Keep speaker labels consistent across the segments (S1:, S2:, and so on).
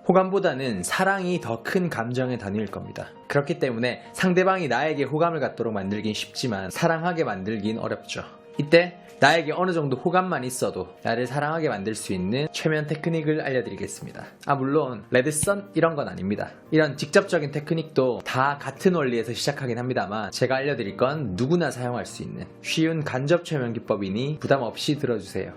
S1: 호감보다는 사랑이 더 큰 감정의 단위일 겁니다. 그렇기 때문에 상대방이 나에게 호감을 갖도록 만들긴 쉽지만 사랑하게 만들긴 어렵죠. 이때 나에게 어느 정도 호감만 있어도 나를 사랑하게 만들 수 있는 최면 테크닉을 알려드리겠습니다. 물론 레드선 이런 건 아닙니다. 이런 직접적인 테크닉도 다 같은 원리에서 시작하긴 합니다만 제가 알려드릴 건 누구나 사용할 수 있는 쉬운 간접 최면 기법이니 부담 없이 들어주세요.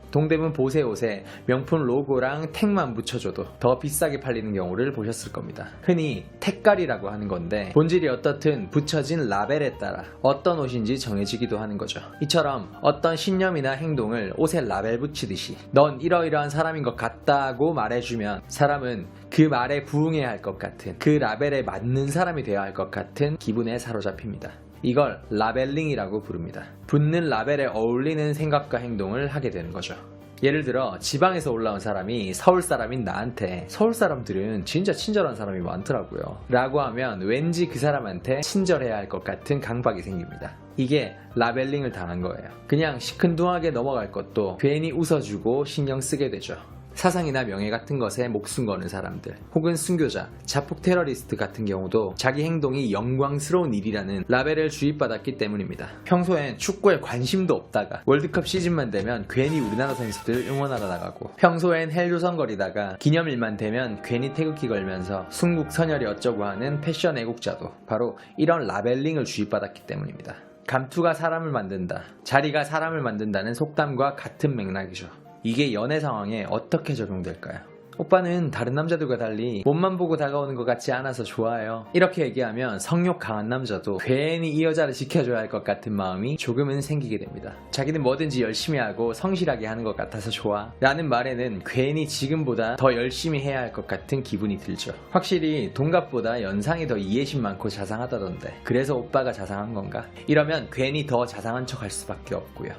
S1: 동대문 보세 옷에 명품 로고랑 택만 붙여줘도 더 비싸게 팔리는 경우를 보셨을 겁니다. 흔히 택깔이라고 하는 건데 본질이 어떻든 붙여진 라벨에 따라 어떤 옷인지 정해지기도 하는 거죠. 이처럼 어떤 신념이나 행동을 옷에 라벨 붙이듯이 넌 이러이러한 사람인 것 같다고 말해주면 사람은 그 말에 부응해야 할 것 같은, 그 라벨에 맞는 사람이 되어야 할 것 같은 기분에 사로잡힙니다. 이걸 라벨링이라고 부릅니다. 붙는 라벨에 어울리는 생각과 행동을 하게 되는 거죠. 예를 들어 지방에서 올라온 사람이 서울 사람인 나한테 서울 사람들은 진짜 친절한 사람이 많더라고요 라고 하면 왠지 그 사람한테 친절해야 할 것 같은 강박이 생깁니다. 이게 라벨링을 당한 거예요. 그냥 시큰둥하게 넘어갈 것도 괜히 웃어주고 신경 쓰게 되죠. 사상이나 명예 같은 것에 목숨 거는 사람들, 혹은 순교자, 자폭 테러리스트 같은 경우도 자기 행동이 영광스러운 일이라는 라벨을 주입받았기 때문입니다. 평소엔 축구에 관심도 없다가 월드컵 시즌만 되면 괜히 우리나라 선수들 응원하러 나가고, 평소엔 헬조선거리다가 기념일만 되면 괜히 태극기 걸면서 순국 선열이 어쩌고 하는 패션 애국자도 바로 이런 라벨링을 주입받았기 때문입니다. 감투가 사람을 만든다, 자리가 사람을 만든다는 속담과 같은 맥락이죠. 이게 연애 상황에 어떻게 적용될까요? 오빠는 다른 남자들과 달리 몸만 보고 다가오는 것 같지 않아서 좋아요. 이렇게 얘기하면 성욕 강한 남자도 괜히 이 여자를 지켜줘야 할 것 같은 마음이 조금은 생기게 됩니다. 자기는 뭐든지 열심히 하고 성실하게 하는 것 같아서 좋아 라는 말에는 괜히 지금보다 더 열심히 해야 할 것 같은 기분이 들죠. 확실히 동갑보다 연상이 더 이해심 많고 자상하다던데 그래서 오빠가 자상한 건가? 이러면 괜히 더 자상한 척 할 수밖에 없고요.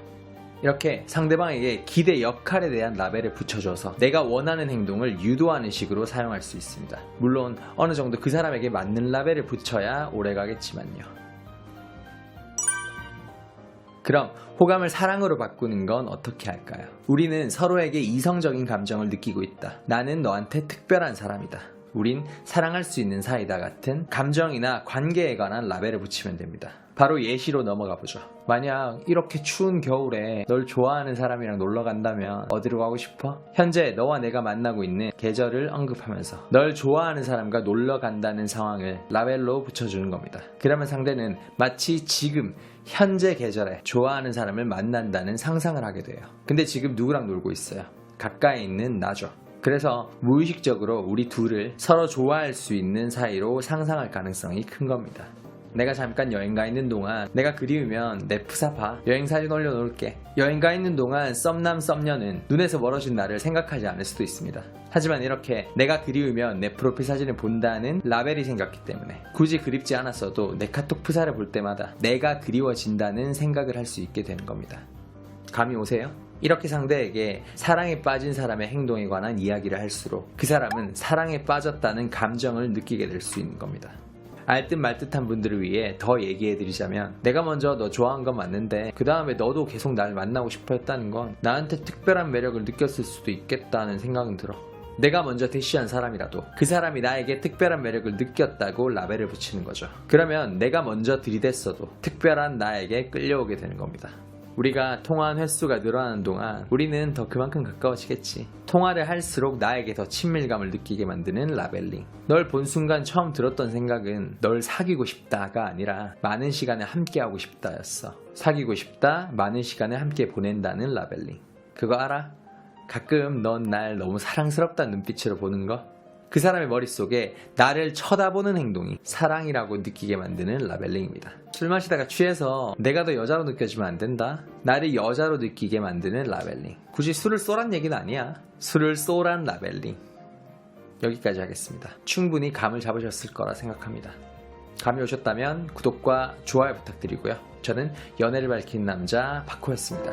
S1: 이렇게 상대방에게 기대 역할에 대한 라벨을 붙여줘서 내가 원하는 행동을 유도하는 식으로 사용할 수 있습니다. 물론 어느 정도 그 사람에게 맞는 라벨을 붙여야 오래가겠지만요. 그럼 호감을 사랑으로 바꾸는 건 어떻게 할까요? 우리는 서로에게 이성적인 감정을 느끼고 있다. 나는 너한테 특별한 사람이다. 우린 사랑할 수 있는 사이다 같은 감정이나 관계에 관한 라벨을 붙이면 됩니다. 바로 예시로 넘어가 보죠. 만약 이렇게 추운 겨울에 널 좋아하는 사람이랑 놀러 간다면 어디로 가고 싶어? 현재 너와 내가 만나고 있는 계절을 언급하면서 널 좋아하는 사람과 놀러 간다는 상황을 라벨로 붙여주는 겁니다. 그러면 상대는 마치 지금 현재 계절에 좋아하는 사람을 만난다는 상상을 하게 돼요. 근데 지금 누구랑 놀고 있어요? 가까이 있는 나죠. 그래서 무의식적으로 우리 둘을 서로 좋아할 수 있는 사이로 상상할 가능성이 큰 겁니다. 내가 잠깐 여행 가 있는 동안 내가 그리우면 내 프사 봐. 여행 사진 올려놓을게. 여행 가 있는 동안 썸남 썸녀는 눈에서 멀어진 나를 생각하지 않을 수도 있습니다. 하지만 이렇게 내가 그리우면 내 프로필 사진을 본다는 라벨이 생겼기 때문에 굳이 그립지 않았어도 내 카톡 프사를 볼 때마다 내가 그리워진다는 생각을 할 수 있게 되는 겁니다. 감이 오세요? 이렇게 상대에게 사랑에 빠진 사람의 행동에 관한 이야기를 할수록 그 사람은 사랑에 빠졌다는 감정을 느끼게 될 수 있는 겁니다. 알듯 말듯한 분들을 위해 더 얘기해드리자면 내가 먼저 너 좋아한 건 맞는데 그 다음에 너도 계속 날 만나고 싶어 했다는 건 나한테 특별한 매력을 느꼈을 수도 있겠다는 생각은 들어. 내가 먼저 대시한 사람이라도 그 사람이 나에게 특별한 매력을 느꼈다고 라벨을 붙이는 거죠. 그러면 내가 먼저 들이댔어도 특별한 나에게 끌려오게 되는 겁니다. 우리가 통화한 횟수가 늘어나는 동안 우리는 더 그만큼 가까워지겠지. 통화를 할수록 나에게 더 친밀감을 느끼게 만드는 라벨링. 널 본 순간 처음 들었던 생각은 널 사귀고 싶다가 아니라 많은 시간을 함께하고 싶다였어. 사귀고 싶다, 많은 시간을 함께 보낸다는 라벨링. 그거 알아? 가끔 넌 날 너무 사랑스럽다는 눈빛으로 보는 거? 그 사람의 머릿속에 나를 쳐다보는 행동이 사랑이라고 느끼게 만드는 라벨링입니다. 술 마시다가 취해서 내가 더 여자로 느껴지면 안 된다? 나를 여자로 느끼게 만드는 라벨링. 굳이 술을 쏘란 얘기는 아니야. 술을 쏘란 라벨링. 여기까지 하겠습니다. 충분히 감을 잡으셨을 거라 생각합니다. 감이 오셨다면 구독과 좋아요 부탁드리고요. 저는 연애를 밝히는 남자 박호였습니다.